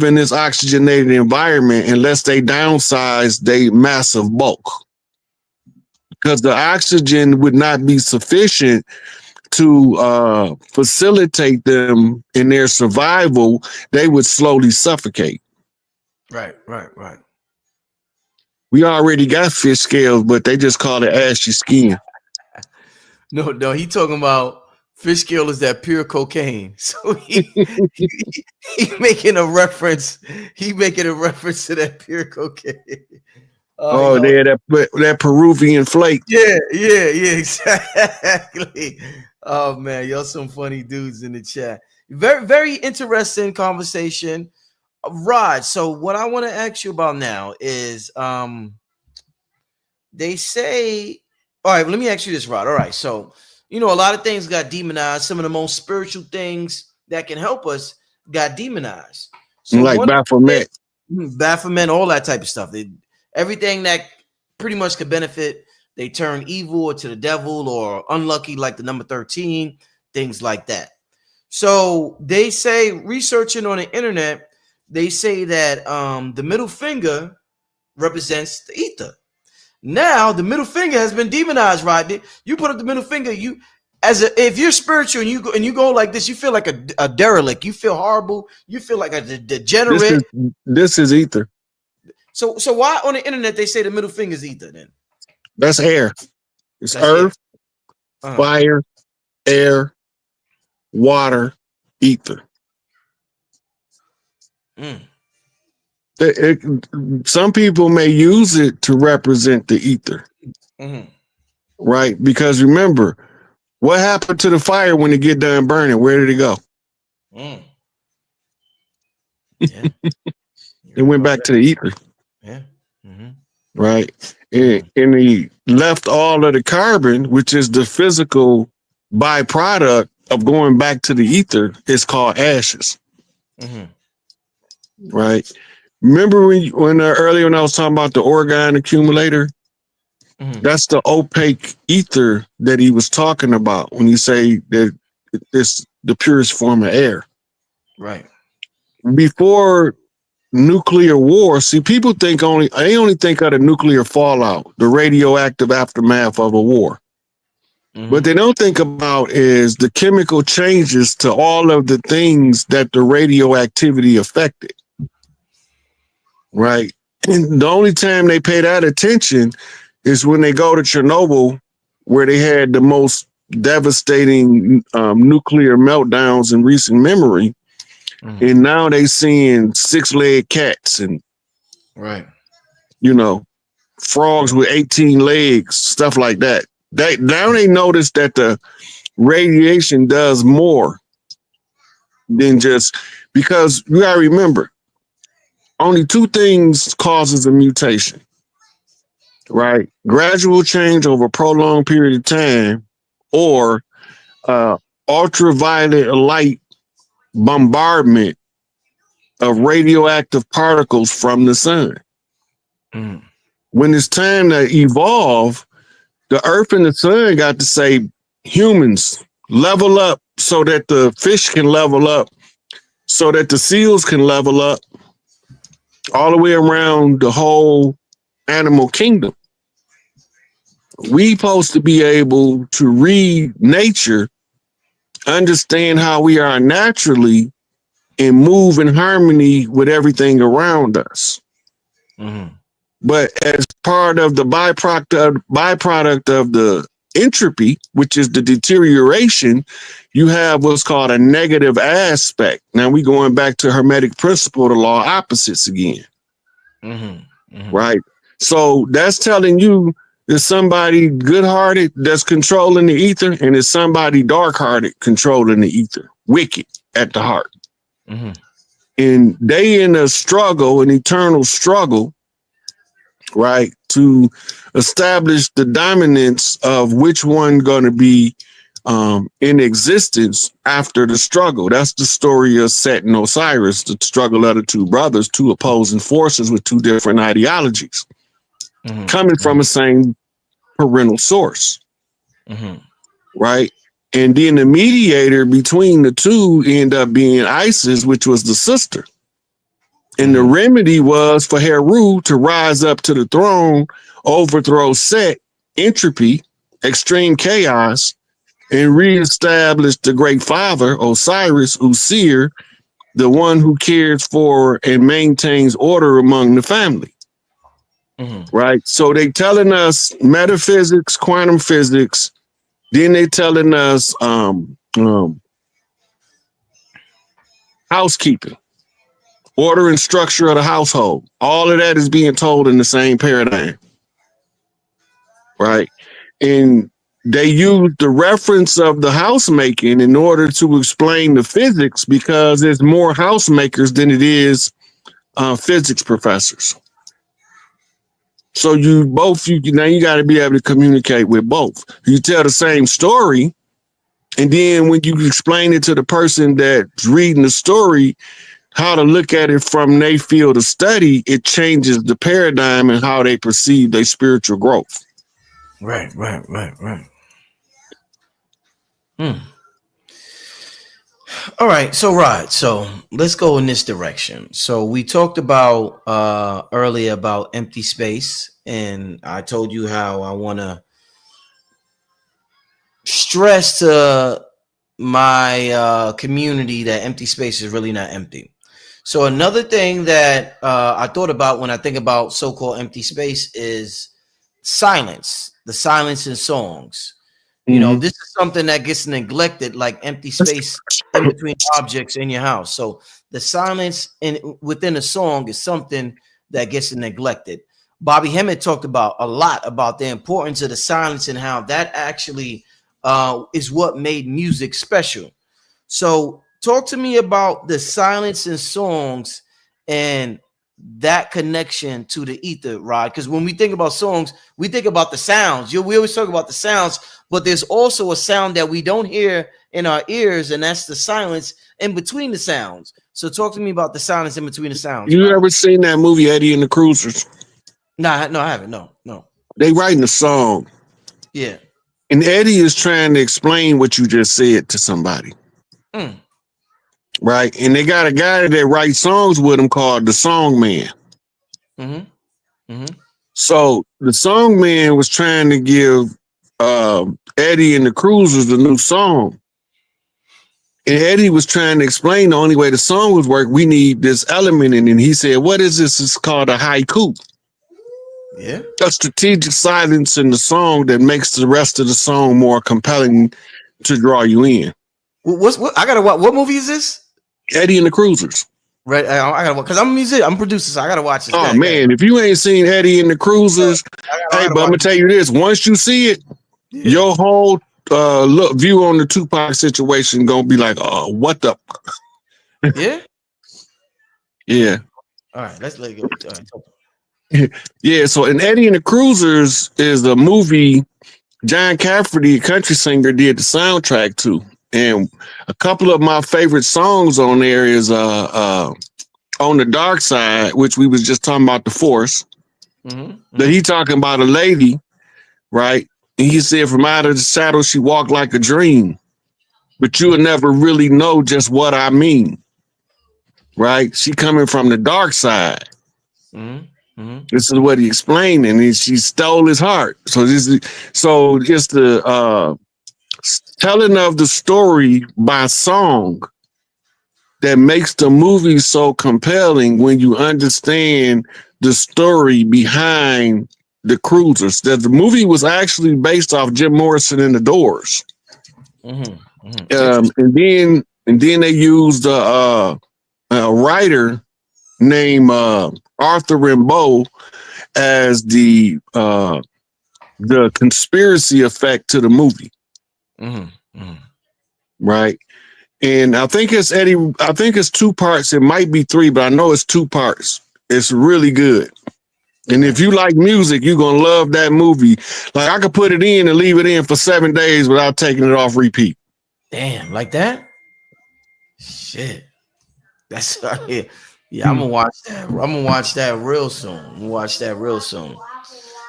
in this oxygenated environment unless they downsize their massive bulk, because the oxygen would not be sufficient to facilitate them in their survival. They would slowly suffocate. Right. We already got fish scales, but they just call it ashy skin. No, he talking about fish scale is that pure cocaine. So he making a reference. He making a reference to that pure cocaine. Oh, yeah, that Peruvian flake. Yeah, exactly. Oh man, y'all some funny dudes in the chat. Very, very interesting conversation. Rod, so what I want to ask you about now is they say, all right, let me ask you this, Rod. All right, so a lot of things got demonized. Some of the most spiritual things that can help us got demonized. So like Baphomet, all that type of stuff. Everything that pretty much could benefit, they turn evil or to the devil or unlucky, like the number 13, things like that. So they say, researching on the internet, they say that the middle finger represents the ether. Now the middle finger has been demonized, right? You put up the middle finger, if you're spiritual and you go like this, you feel like a derelict. You feel horrible. You feel like a degenerate. This is ether. So why on the internet they say the middle finger is ether then? That's air. It's earth, fire, air, water, ether. Some people may use it to represent the ether, right? Because remember, what happened to the fire when it get done burning? Where did it go? Yeah. It went back to the ether. Yeah. Right. And he left all of the carbon, which is the physical byproduct of going back to the ether. It's called ashes. Right. Remember when earlier when I was talking about the orgone accumulator? That's the opaque ether that he was talking about when you say that it's the purest form of air. Right. Before nuclear war, see, people think only think of the nuclear fallout, the radioactive aftermath of a war. What they don't think about is the chemical changes to all of the things that the radioactivity affected. Right. And the only time they pay that attention is when they go to Chernobyl, where they had the most devastating nuclear meltdowns in recent memory. And now they seeing 6-legged cats and frogs with 18 legs, stuff like that. Now they notice that the radiation does more than just, because you gotta remember, only two things causes a mutation, right? Gradual change over a prolonged period of time, or ultraviolet light bombardment of radioactive particles from the sun. When it's time to evolve, the earth and the sun got to say, humans, level up so that the fish can level up, so that the seals can level up, all the way around the whole animal kingdom. We supposed to be able to read nature, understand how we are naturally, and move in harmony with everything around us. But as part of the byproduct of the entropy, which is the deterioration, you have what's called a negative aspect. Now we going back to Hermetic principle, the law of opposites again. Right? So that's telling you there's somebody good-hearted that's controlling the ether, and there's somebody dark-hearted controlling the ether, wicked at the heart. And they in a struggle, an eternal struggle, right, to establish the dominance of which one going to be in existence after the struggle. That's the story of Set and Osiris, the struggle of the two brothers, two opposing forces with two different ideologies, coming from the same parental source, right? And then the mediator between the two ended up being Isis, which was the sister. And the remedy was for Heru to rise up to the throne, overthrow Set, Entropy, extreme chaos, and reestablish the Great Father, Osiris, Usir, the one who cares for and maintains order among the family. Right? So they telling us metaphysics, quantum physics, then they telling us housekeeping, order and structure of the household. All of that is being told in the same paradigm. Right? And they use the reference of the housemaking in order to explain the physics, because there's more housemakers than it is physics professors. So you now you got to be able to communicate with both. You tell the same story, and then when you explain it to the person that's reading the story, how to look at it from their field of study, it changes the paradigm and how they perceive their spiritual growth. Right. All right, so Rod, so let's go in this direction. So we talked about earlier about empty space, and I told you how I want to stress to my community that empty space is really not empty. So another thing that I thought about when I think about so-called empty space is silence, the silence in songs. You know, this is something that gets neglected, like empty space in between objects in your house. So the silence within a song is something that gets neglected. Bobby Hemmett talked a lot about the importance of the silence and how that actually is what made music special. So talk to me about the silence in songs and that connection to the ether, Rod. Because when we think about songs, we think about the sounds. We always talk about the sounds, but there's also a sound that we don't hear in our ears, and that's the silence in between the sounds. So talk to me about the silence in between the sounds. You ever seen that movie Eddie and the Cruisers? No, I haven't. No. They writing a song. Yeah. And Eddie is trying to explain what you just said to somebody. Right? And they got a guy that writes songs with him called the Song Man. So the Song Man was trying to give Eddie and the Cruisers a new song. And Eddie was trying to explain the only way the song would work, we need this element in it. And he said, what is this? It's called a haiku. Yeah. A strategic silence in the song that makes the rest of the song more compelling to draw you in. What movie is this? Eddie and the Cruisers. Right, I gotta, because I'm a musician, I'm a producer, so I gotta watch this. Oh man, if you ain't seen Eddie and the Cruisers, hey, but I'm gonna tell you this: once you see it, your whole view on the Tupac situation gonna be like, oh, what the? Yeah. Yeah. All right, let's let it go. Yeah. So, and Eddie and the Cruisers is a movie John Cafferty, a country singer, did the soundtrack to. And a couple of my favorite songs on there is On the Dark Side, which we was just talking about the Force. That he talking about a lady, right? And he said, from out of the shadow, she walked like a dream. But you would never really know just what I mean. Right? She coming from the dark side. This is what he explained, and she stole his heart. So it's the telling of the story by song that makes the movie so compelling when you understand the story behind the Cruisers. That the movie was actually based off Jim Morrison and the Doors. And then they used a writer named Arthur Rimbaud as the conspiracy effect to the movie. Right. And I think it's Eddie. I think it's 2 parts. It might be 3, but I know it's 2 parts. It's really good. And if you like music, you're going to love that movie. Like I could put it in and leave it in for 7 days without taking it off repeat. Damn, like that? Shit. That's yeah, I'm gonna watch that. I'm gonna watch that real soon.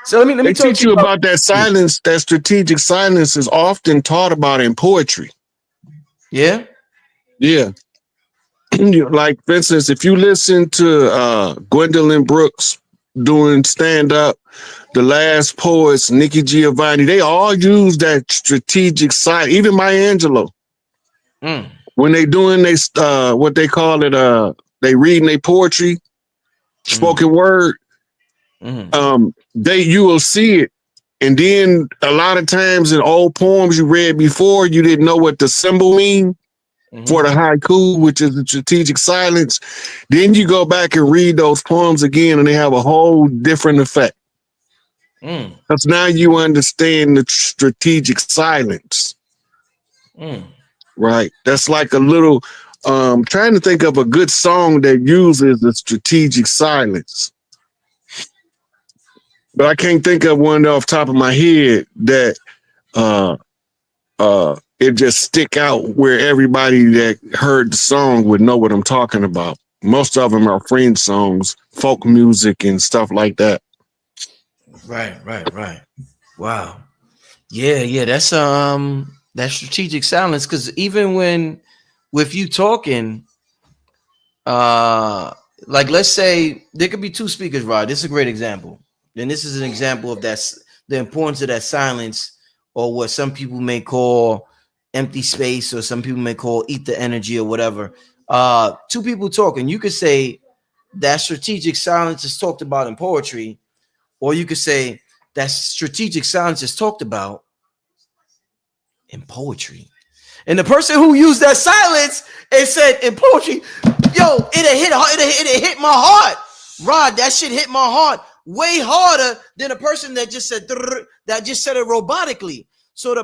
So let me teach you about that silence. That strategic silence is often taught about in poetry. Yeah. Yeah. Like, for instance, if you listen to Gwendolyn Brooks doing stand-up, the Last Poets, Nikki Giovanni, they all use that strategic side. Even Maya Angelou. When they doing what they call it, they reading their poetry, spoken word, you will see it. And then a lot of times in old poems you read before, you didn't know what the symbol mean for the haiku, which is the strategic silence. Then you go back and read those poems again and they have a whole different effect. Because now you understand the strategic silence. Right. That's like a little, trying to think of a good song that uses the strategic silence. But I can't think of one off the top of my head that it just stick out where everybody that heard the song would know what I'm talking about. Most of them are French songs, folk music and stuff like that. Right. Wow. Yeah. That's that strategic silence, because even with you talking, like let's say there could be two speakers, Rod. This is a great example. And this is an example of the importance of that silence, or what some people may call empty space, or some people may call ether energy or whatever. Two people talking, you could say that strategic silence is talked about in poetry, or you could say that strategic silence is talked about in poetry. And the person who used that silence and said in poetry, yo, it hit my heart. Rod, that shit hit my heart way harder than a person that just said it robotically. So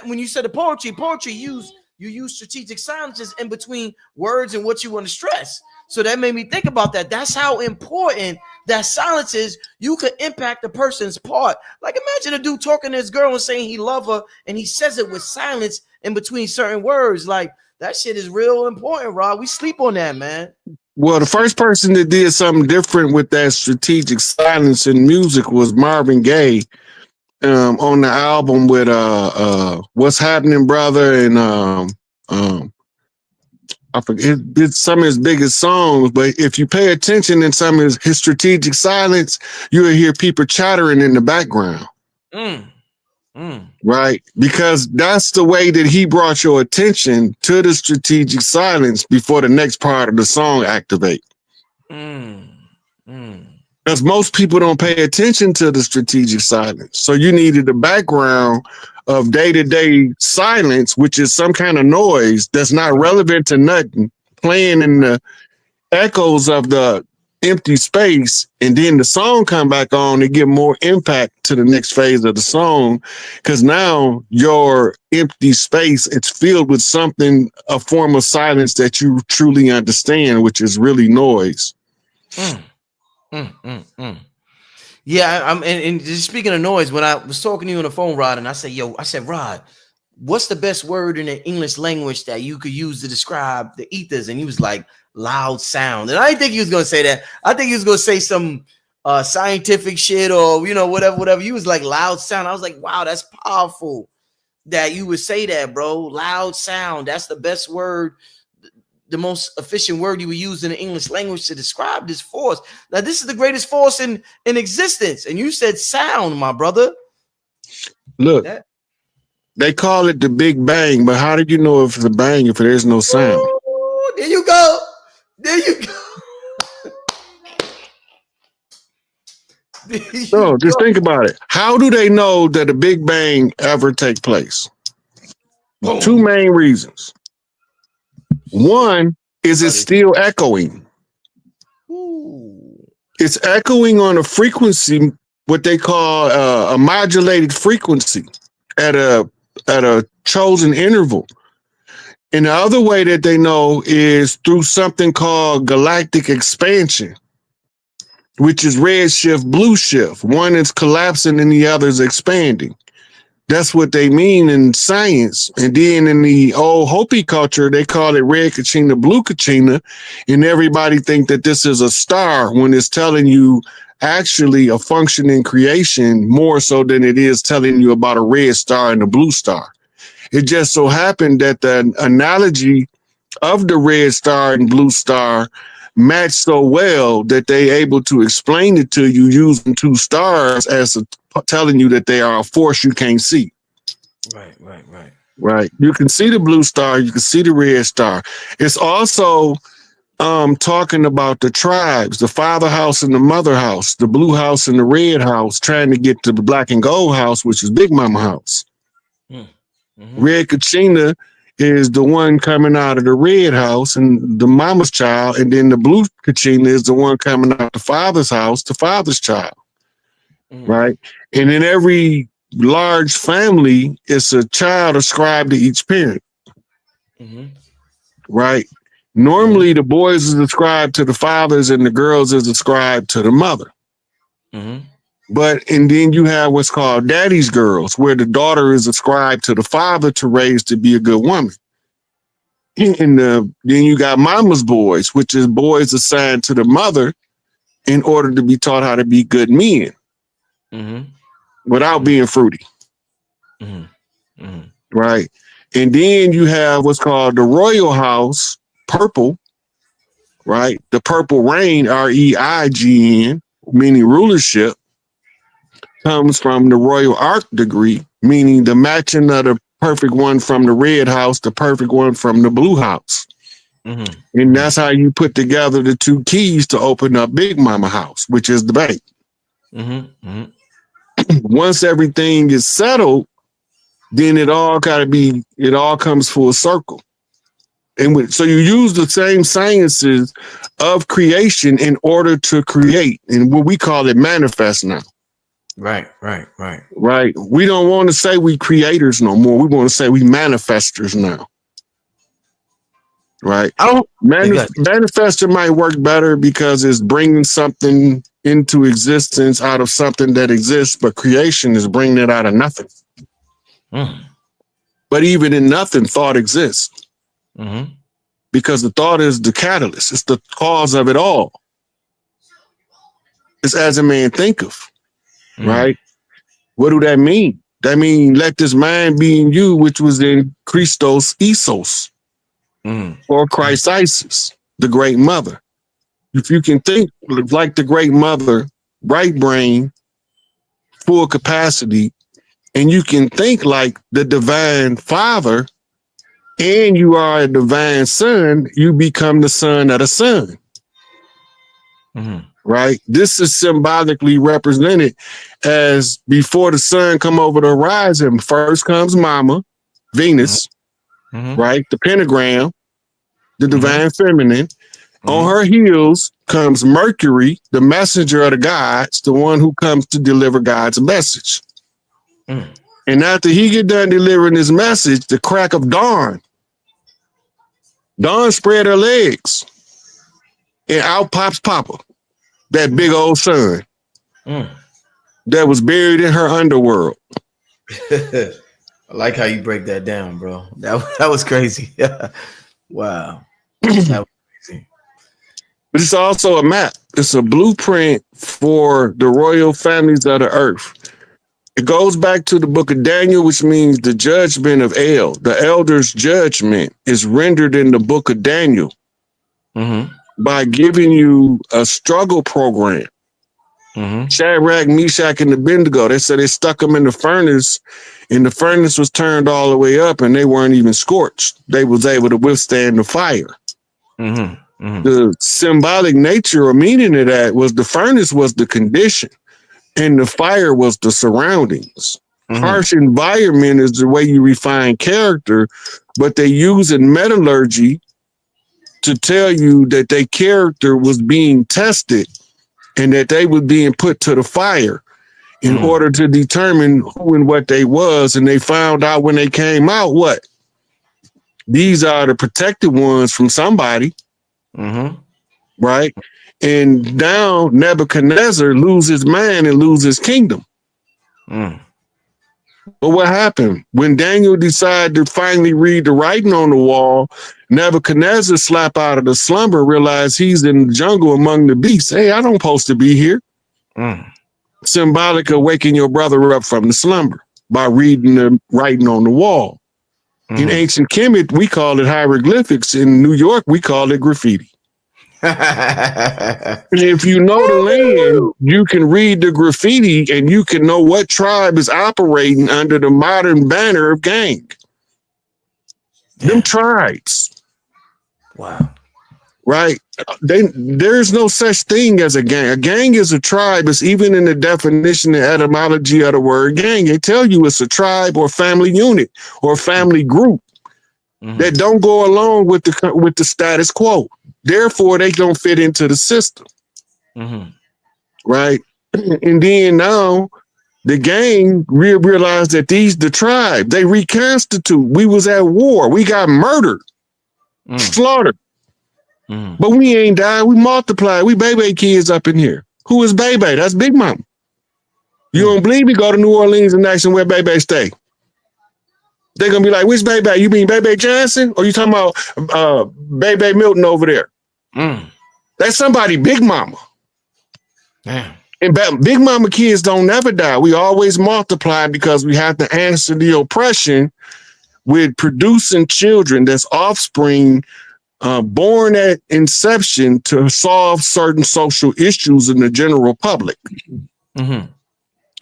when you said the poetry you use strategic silences in between words and what you want to stress. So that made me think about that. That's how important that silence is. You could impact the person's part. Like, imagine a dude talking to his girl and saying he love her, and he says it with silence in between certain words. Like, that shit is real important, Rob. We sleep on that, man. Well, the first person that did something different with that strategic silence in music was Marvin Gaye, on the album with What's Happening, Brother, and I forget, it's some of his biggest songs. But if you pay attention in some of his strategic silence, you will hear people chattering in the background. Right? Because that's the way that he brought your attention to the strategic silence before the next part of the song activate. Because most people don't pay attention to the strategic silence. So you needed the background of day-to-day silence, which is some kind of noise that's not relevant to nothing, playing in the echoes of the empty space, and then the song come back on and give more impact to the next phase of the song, because now your empty space, it's filled with something, a form of silence that you truly understand, which is really noise. Yeah, and just speaking of noise, when I was talking to you on the phone, Rod, and I said, Rod, what's the best word in the English language that you could use to describe the ethers? And he was like, loud sound. And I didn't think he was going to say that. I think he was going to say some scientific shit, or, whatever. He was like, loud sound. I was like, wow, that's powerful that you would say that, bro. Loud sound. That's the best word, the most efficient word you would use in the English language to describe this force. Now, this is the greatest force in existence. And you said sound, my brother. Look, they call it the Big Bang, but how did you know if it's a bang if there's no sound? Ooh, there you go. There you go. No, just think about it. How do they know that a Big Bang ever take place? Boom. Two main reasons. One is it's still echoing. Ooh. It's echoing on a frequency, what they call a modulated frequency at a chosen interval. And the other way that they know is through something called galactic expansion, which is red shift, blue shift. One is collapsing and the other is expanding. That's what they mean in science. And then in the old Hopi culture, they call it red Kachina, blue Kachina. And everybody think that this is a star when it's telling you actually a functioning creation more so than it is telling you about a red star and a blue star. It just so happened that the analogy of the red star and blue star match so well that they able to explain it to you using two stars as telling you that they are a force you can't see. Right. You can see the blue star, you can see the red star. It's also talking about the tribes, the father house and the mother house, the blue house and the red house, trying to get to the black and gold house, which is Big Mama house. Red Kachina is the one coming out of the red house and the mama's child, and then the blue Kachina is the one coming out the father's house, the father's child. Right. And in every large family, it's a child ascribed to each parent. Right. Normally, the boys is ascribed to the fathers and the girls is ascribed to the mother. And then you have what's called daddy's girls, where the daughter is ascribed to the father to raise to be a good woman. And then you got mama's boys, which is boys assigned to the mother in order to be taught how to be good men without being fruity. Right. And then you have what's called the royal house, purple, right? The purple reign, REIGN, meaning rulership, comes from the royal arc degree, meaning the matching of the perfect one from the red house, the perfect one from the blue house. And that's how you put together the two keys to open up Big Mama house, which is the bank. Once everything is settled, then it all comes full circle. And so you use the same sciences of creation in order to create, and what we call it manifest now. Right. We don't want to say we creators no more. We want to say we manifestors now. Right. Manifester might work better because it's bringing something into existence out of something that exists, but creation is bringing it out of nothing. But even in nothing, thought exists. Because the thought is the catalyst. It's the cause of it all. It's as a man thinketh. Right? What do that mean? That means let this mind be in you, which was in Christos Isos, or Christ Isis, the great mother. If you can think like the great mother, right brain, full capacity, and you can think like the divine father, and you are a divine son, you become the son of the son. Right? This is symbolically represented as before the sun come over the horizon, first comes Mama, Venus, right? The pentagram, the divine feminine. On her heels comes Mercury, the messenger of the gods, the one who comes to deliver God's message. And after he get done delivering his message, the crack of dawn spread her legs, and out pops Papa, that big old sun that was buried in her underworld. I like how you break that down, bro. That was crazy. Wow. That was crazy. But it's also a map. It's a blueprint for the royal families of the earth. It goes back to the book of Daniel, which means the judgment of El. The elder's judgment is rendered in the book of Daniel by giving you a struggle program. Shadrach, Meshach, and Abednego, they said they stuck them in the furnace, and the furnace was turned all the way up, and they weren't even scorched. They was able to withstand the fire. The symbolic nature or meaning of that was the furnace was the condition, and the fire was the surroundings. Harsh environment is the way you refine character, but they use in metallurgy to tell you that their character was being tested and that they were being put to the fire in order to determine who and what they was. And they found out when they came out, what? These are the protected ones from somebody. Right? And now Nebuchadnezzar loses man and loses kingdom. But what happened? When Daniel decided to finally read the writing on the wall, Nebuchadnezzar slap out of the slumber, realized he's in the jungle among the beasts. Hey, I don't supposed to be here. Symbolic of waking your brother up from the slumber by reading the writing on the wall. In ancient Kemet, we call it hieroglyphics. In New York, we call it graffiti. If you know the land, you can read the graffiti and you can know what tribe is operating under the modern banner of gang. Them tribes. Wow. Right? There's no such thing as a gang. A gang is a tribe. It's even in the definition and etymology of the word gang. They tell you it's a tribe or family unit or family group that don't go along with the status quo. Therefore, they don't fit into the system. Right? And then now the gang realized that the tribe, they reconstitute. We was at war. We got murdered, slaughtered. But we ain't died. We multiplied. We baby kids up in here. Who is baby? That's Big Mama. You don't believe me? Go to New Orleans and ask them where baby stay. They're going to be like, which baby? You mean Baby Johnson? Or you talking about Baby Milton over there? That's somebody, Big Mama. Damn. And Big Mama kids don't never die. We always multiply because we have to answer the oppression with producing children that's offspring born at inception to solve certain social issues in the general public.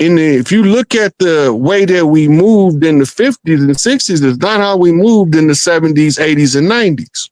If you look at the way that we moved in the 50s and 60s, it's not how we moved in the 70s, 80s, and 90s.